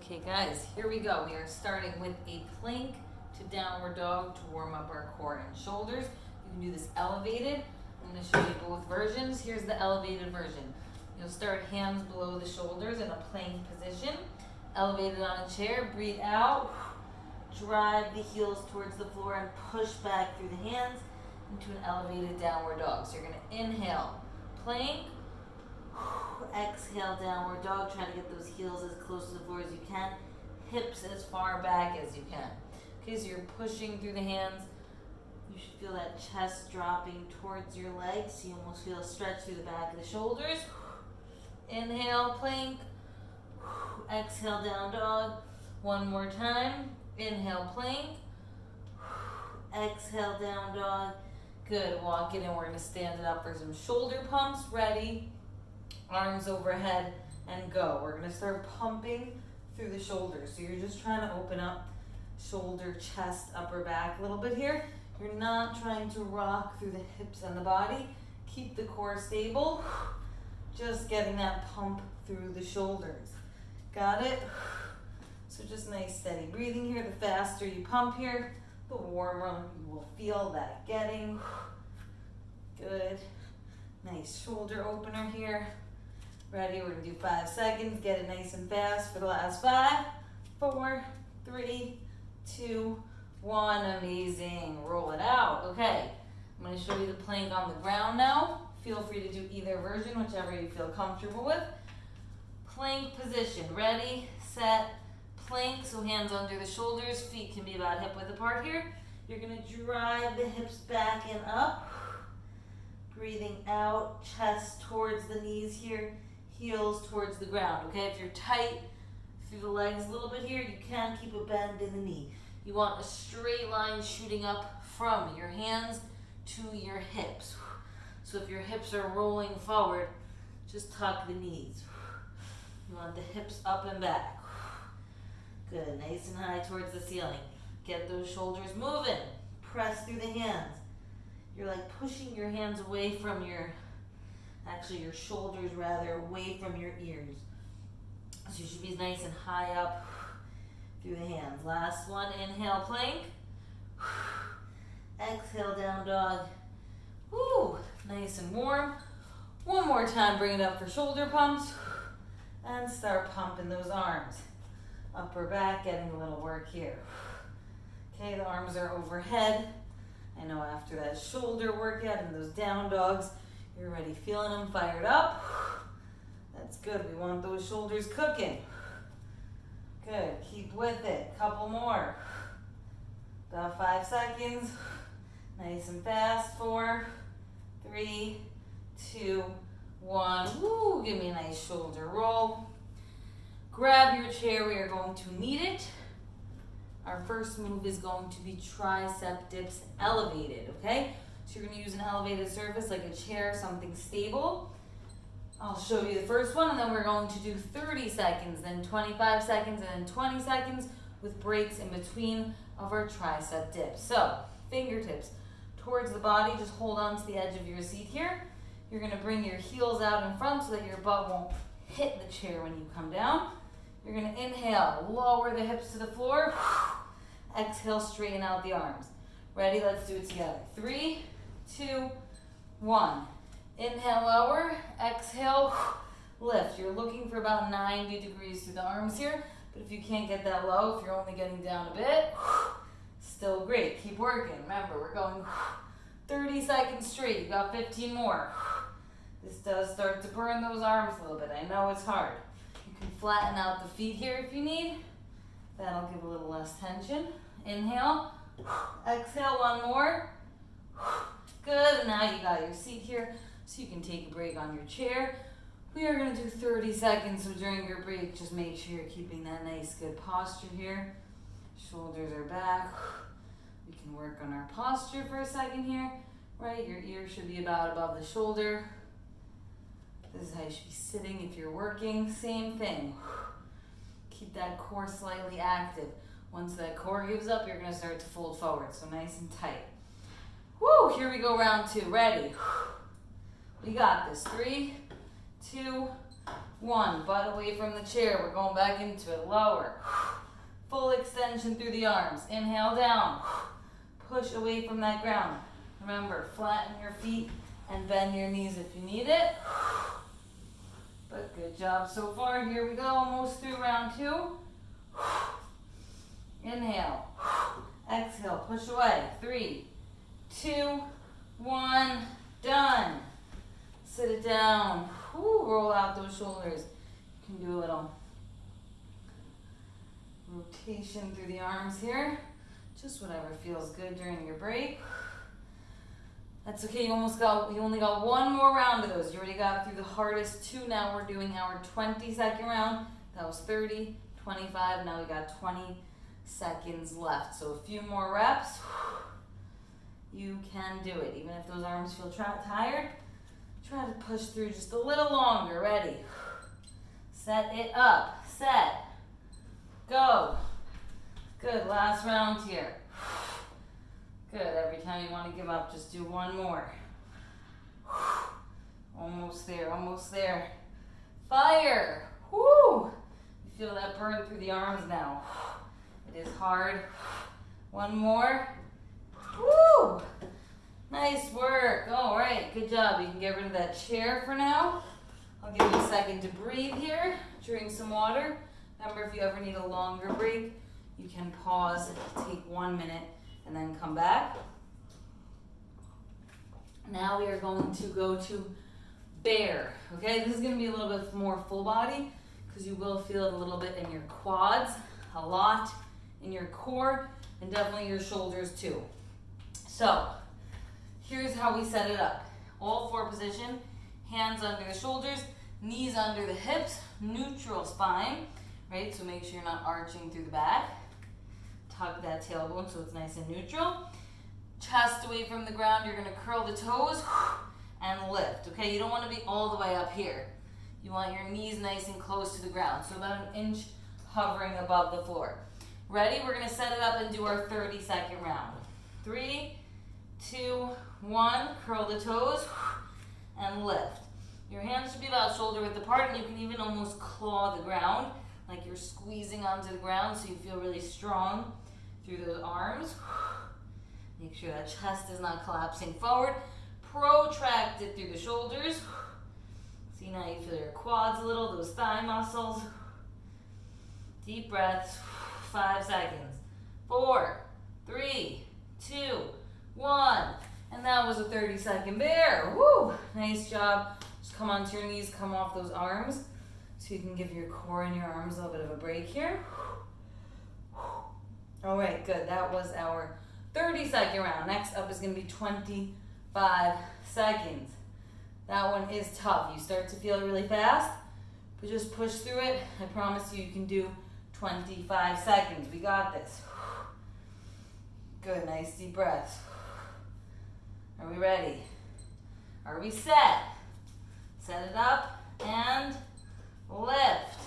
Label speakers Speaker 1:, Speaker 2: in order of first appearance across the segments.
Speaker 1: Okay guys, here we go. We are starting with a plank to downward dog to warm up our core and shoulders. You can do this elevated. I'm going to show you both versions. Here's the elevated version. You'll start hands below the shoulders in a plank position. Elevated on a chair. Breathe out. Drive the heels towards the floor and push back through the hands into an elevated downward dog. So you're going to inhale, plank. Exhale, downward dog. Try to get those heels as close to the floor as you can. Hips as far back as you can. Okay, so you're pushing through the hands. You should feel that chest dropping towards your legs. You almost feel a stretch through the back of the shoulders. Inhale, plank. Exhale, down dog. One more time. Inhale, plank. Exhale, down dog. Good. Walk it in. We're going to stand it up for some shoulder pumps. Ready? Arms overhead and go. We're going to start pumping through the shoulders. So you're just trying to open up shoulder, chest, upper back a little bit here. You're not trying to rock through the hips and the body. Keep the core stable. Just getting that pump through the shoulders. Got it? So just nice steady breathing here. The faster you pump here, the warmer you will feel that getting. Good. Nice shoulder opener here. Ready? We're going to do 5 seconds. Get it nice and fast for the last 5, 4, 3, 2, 1. Amazing. Roll it out. Okay. I'm going to show you the plank on the ground now. Feel free to do either version, whichever you feel comfortable with. Plank position. Ready, set, plank. So hands under the shoulders. Feet can be about hip width apart here. You're going to drive the hips back and up. Breathing out, chest towards the knees here. Heels towards the ground, okay? If you're tight through the legs a little bit here, you can keep a bend in the knee. You want a straight line shooting up from your hands to your hips. So if your hips are rolling forward, just tuck the knees. You want the hips up and back. Good, nice and high towards the ceiling. Get those shoulders moving. Press through the hands. You're like pushing your hands away from your shoulders rather, away from your ears. So you should be nice and high up through the hands. Last one, inhale, plank. Exhale, down dog. Woo, nice and warm. One more time, bring it up for shoulder pumps. And start pumping those arms. Upper back, getting a little work here. Okay, the arms are overhead. I know after that shoulder workout and those down dogs, you're already feeling them fired up. That's good. We want those shoulders cooking. Good. Keep with it. Couple more. About 5 seconds. Nice and fast. 4, 3, 2, 1. Woo! Give me a nice shoulder roll. Grab your chair. We are going to knead it. Our first move is going to be tricep dips elevated, okay? So you're going to use an elevated surface like a chair, something stable. I'll show you the first one, and then we're going to do 30 seconds, then 25 seconds, and then 20 seconds with breaks in between of our tricep dips. So, fingertips towards the body. Just hold on to the edge of your seat here. You're going to bring your heels out in front so that your butt won't hit the chair when you come down. You're going to inhale, lower the hips to the floor. Exhale, straighten out the arms. Ready? Let's do it together. 3, 2, 1. Inhale, lower. Exhale, lift. You're looking for about 90 degrees through the arms here, but if you can't get that low, if you're only getting down a bit, still great. Keep working. Remember, we're going 30 seconds straight. You got 15 more. This does start to burn those arms a little bit. I know it's hard. You can flatten out the feet here if you need. That'll give a little less tension. Inhale. Exhale, one more. Good, and now you got your seat here, so you can take a break on your chair. We are going to do 30 seconds, so during your break, just make sure you're keeping that nice, good posture here. Shoulders are back. We can work on our posture for a second here, right? Your ear should be about above the shoulder. This is how you should be sitting if you're working. Same thing. Keep that core slightly active. Once that core gives up, you're going to start to fold forward, so nice and tight. Woo! Here we go, round 2. Ready? We got this. 3, 2, 1. Butt away from the chair. We're going back into it. Lower. Full extension through the arms. Inhale down. Push away from that ground. Remember, flatten your feet and bend your knees if you need it. But good job so far. Here we go. Almost through round 2. Inhale. Exhale. Push away. 3, 2, 1. Done. Sit it down. Roll out those shoulders. You can do a little rotation through the arms here. Just whatever feels good during your break. That's okay. You only got 1 more round of those. You already got through the hardest 2. Now we're doing our 20-second round. That was 30, 25. Now we got 20 seconds left. So a few more reps. You can do it. Even if those arms feel tired, try to push through just a little longer. Ready? Set it up. Set. Go. Good. Last round here. Good. Every time you want to give up, just do 1 more. Almost there. Almost there. Fire. Woo! You feel that burn through the arms now. It is hard. 1 more. Woo! Nice work. All right. Good job. You can get rid of that chair for now. I'll give you a second to breathe here. Drink some water. Remember, if you ever need a longer break, you can pause, take 1 minute, and then come back. Now we are going to go to bear. Okay, this is going to be a little bit more full body because you will feel it a little bit in your quads, a lot in your core, and definitely your shoulders too. So here's how we set it up. All 4 position, hands under the shoulders, knees under the hips, neutral spine, right? So make sure you're not arching through the back. Tuck that tailbone so it's nice and neutral. Chest away from the ground. You're going to curl the toes and lift, okay? You don't want to be all the way up here. You want your knees nice and close to the ground, so about 1 inch hovering above the floor. Ready? We're going to set it up and do our 30-second round. 3, 2, 1. Curl the toes and lift. Your hands should be about shoulder width apart, and you can even almost claw the ground, like you're squeezing onto the ground so you feel really strong through those arms. Make sure that chest is not collapsing forward. Protract it through the shoulders. See, now you feel your quads a little, those thigh muscles. Deep breaths. 5 seconds. 4, 3, 2, 1. And that was a 30-second bear. Woo! Nice job. Just come onto your knees, come off those arms so you can give your core and your arms a little bit of a break here. All right, good. That was our 30-second round. Next up is going to be 25 seconds. That one is tough. You start to feel it really fast, but just push through it. I promise you, you can do 25 seconds. We got this. Good, nice deep breaths. Are we ready? Are we set? Set it up and lift.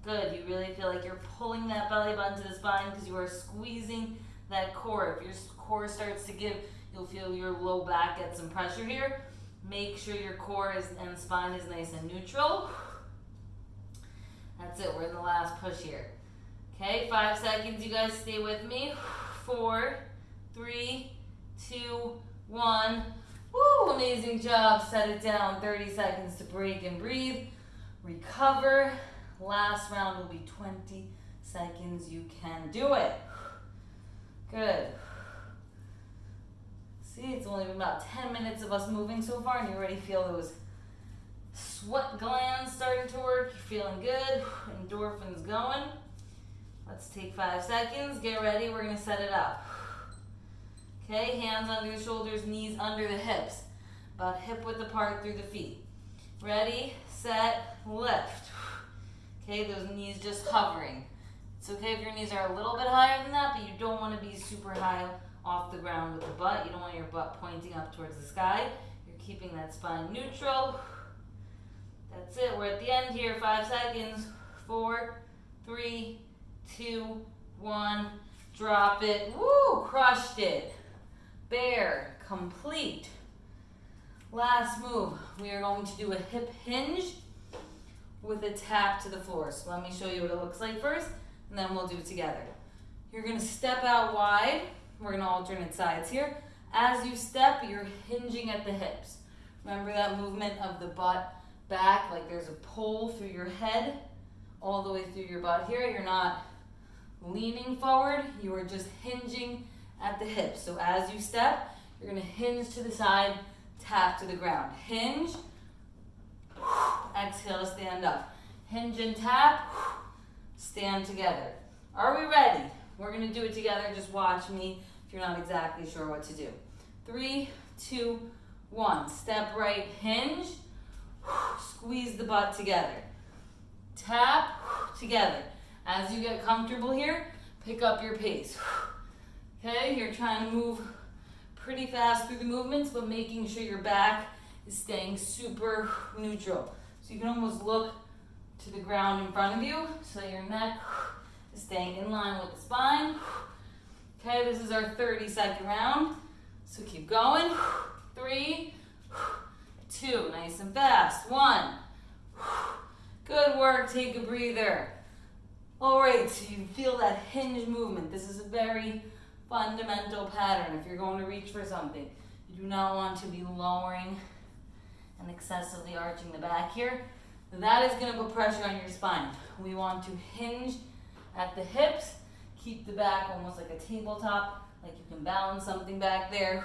Speaker 1: Good, you really feel like you're pulling that belly button to the spine because you are squeezing that core. If your core starts to give, you'll feel your low back get some pressure here. Make sure your core and spine is nice and neutral. That's it, we're in the last push here. Okay, 5 seconds, you guys stay with me. 4, 3, 2, 1. Woo, amazing job. Set it down, 30 seconds to break and breathe. Recover. Last round will be 20 seconds. You can do it. Good. See, it's only been about 10 minutes of us moving so far, and you already feel those sweat glands starting to work. You're feeling good. Endorphins going. Let's take 5 seconds. Get ready. We're going to set it up. Okay, hands under the shoulders, knees under the hips. About hip width apart through the feet. Ready, set, lift. Okay, those knees just hovering. It's okay if your knees are a little bit higher than that, but you don't want to be super high off the ground with the butt. You don't want your butt pointing up towards the sky. You're keeping that spine neutral. That's it. We're at the end here. 5 seconds. 4, 3, 2, 1. Drop it. Woo! Crushed it. Bear. Complete. Last move. We are going to do a hip hinge. with a tap to the floor. So let me show you what it looks like first, and then we'll do it together. You're gonna step out wide. We're gonna alternate sides here. As you step, you're hinging at the hips. Remember that movement of the butt back, like there's a pull through your head all the way through your butt here. You're not leaning forward, you are just hinging at the hips. So as you step, you're gonna hinge to the side, tap to the ground. Hinge, exhale to stand up. Hinge and tap, stand together. Are we ready? We're gonna do it together, just watch me if you're not exactly sure what to do. 3, 2, 1. Step right, hinge, squeeze the butt together. Tap, together. As you get comfortable here, pick up your pace. Okay, you're trying to move pretty fast through the movements, but making sure your back is staying super neutral. So you can almost look to the ground in front of you so that your neck is staying in line with the spine. Okay, this is our 30-second round. So keep going. 3, 2, nice and fast. 1. Good work, take a breather. All right, so you feel that hinge movement. This is a very fundamental pattern. If you're going to reach for something, you do not want to be lowering and excessively arching the back here. That is going to put pressure on your spine. We want to hinge at the hips, keep the back almost like a tabletop, like you can balance something back there,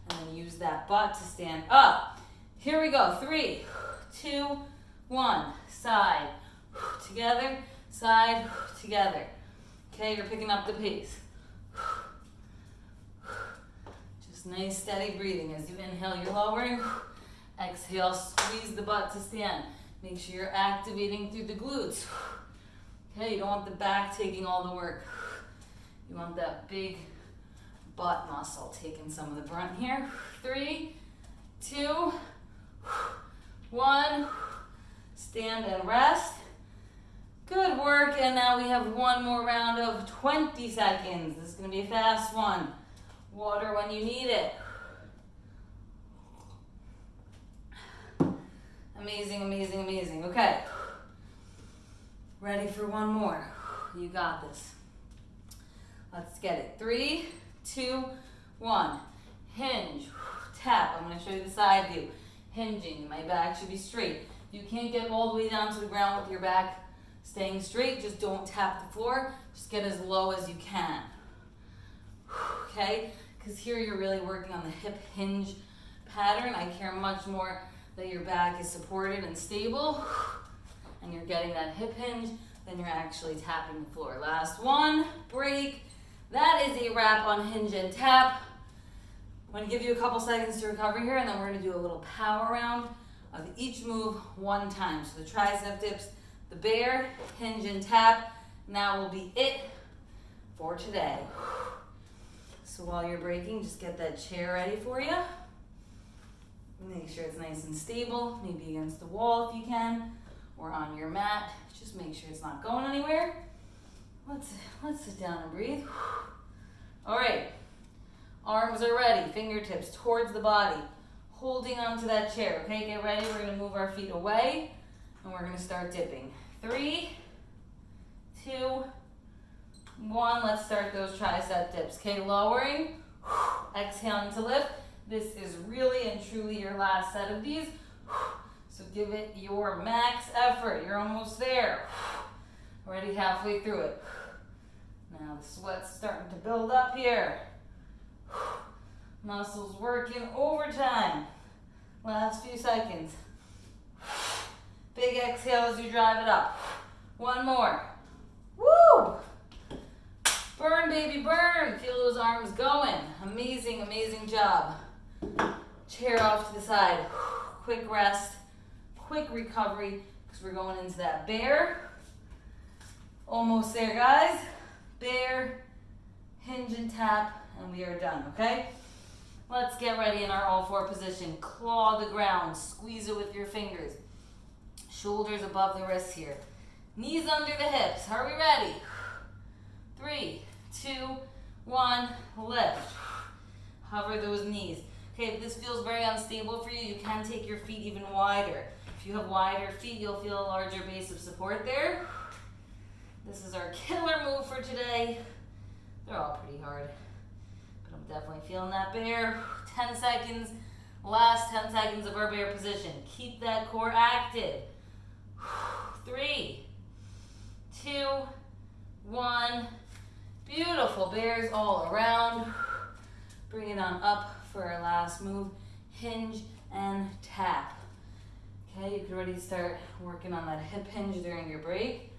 Speaker 1: and then use that butt to stand up. Here we go. 3, 2, 1. Side, together, side, together. Okay, you're picking up the pace. Just nice steady breathing. As you inhale, you're lowering. Exhale, squeeze the butt to stand. Make sure you're activating through the glutes. Okay, you don't want the back taking all the work. You want that big butt muscle taking some of the brunt here. 3, 2, 1. Stand and rest. Good work, and now we have one more round of 20 seconds. This is gonna be a fast one. Water when you need it. Amazing, amazing, amazing. Okay. Ready for one more. You got this. Let's get it. 3, 2, 1. Hinge. Tap. I'm gonna show you the side view. Hinging. My back should be straight. You can't get all the way down to the ground with your back staying straight. Just don't tap the floor. Just get as low as you can. Okay? Because here you're really working on the hip hinge pattern. I care much more that your back is supported and stable and you're getting that hip hinge than you're actually tapping the floor. Last one. Break. That is a wrap on hinge and tap. I'm going to give you a couple seconds to recover here, and then we're going to do a little power round of each move one time. So the tricep dips, the bear, hinge and tap, and that will be it for today. So while you're breaking, just get that chair ready for you. Make sure it's nice and stable, maybe against the wall if you can, or on your mat. Just make sure it's not going anywhere. Let's sit down and breathe. All right, arms are ready, fingertips towards the body. Holding onto that chair, okay? Get ready, we're gonna move our feet away and we're gonna start dipping. 3, 2, 1, let's start those tricep dips. Okay, lowering, exhaling to lift. This is really and truly your last set of these. So give it your max effort, you're almost there. Already halfway through it. Now the sweat's starting to build up here. Muscles working overtime. Last few seconds. Big exhale as you drive it up. One more. Woo! Burn, baby, burn. Feel those arms going. Amazing, amazing job. Chair off to the side. Quick rest, quick recovery, because we're going into that bear. Almost there, guys. Bear, hinge and tap, and we are done, okay? Let's get ready in our all four position. Claw the ground, squeeze it with your fingers. Shoulders above the wrists here. Knees under the hips. Are we ready? 3, 2, 1, lift. Hover those knees. Okay, if this feels very unstable for you, you can take your feet even wider. If If you have wider feet, you'll feel a larger base of support there. This is our killer move for today. They're all pretty hard, but I'm definitely feeling that bear. 10 seconds, last 10 seconds of our bear position. Keep that core active. 3, 2, 1. Beautiful bears all around. Bring it on up for our last move, hinge and tap. Okay, you can already start working on that hip hinge during your break,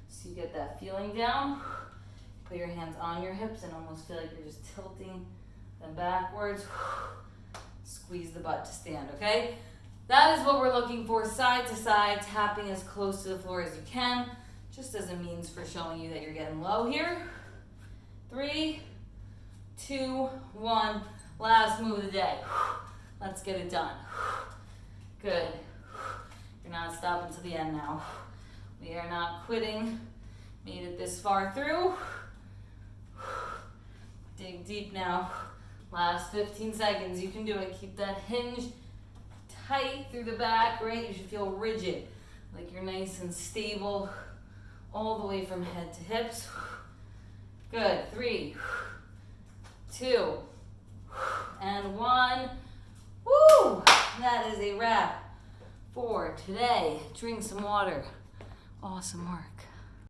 Speaker 1: so you get that feeling down. Put your hands on your hips and almost feel like you're just tilting them backwards. Squeeze the butt to stand, okay? That is what we're looking for, side to side, tapping as close to the floor as you can, just as a means for showing you that you're getting low here. 3, 2, 1. Last move of the day. Let's get it done. Good. You're not stopping to the end now. We are not quitting. Made it this far through. Dig deep now. Last 15 seconds. You can do it. Keep that hinge tight through the back, right? You should feel rigid, like you're nice and stable all the way from head to hips. Good. 3, 2, and 1. Woo! That is a wrap for today. Drink some water. Awesome work.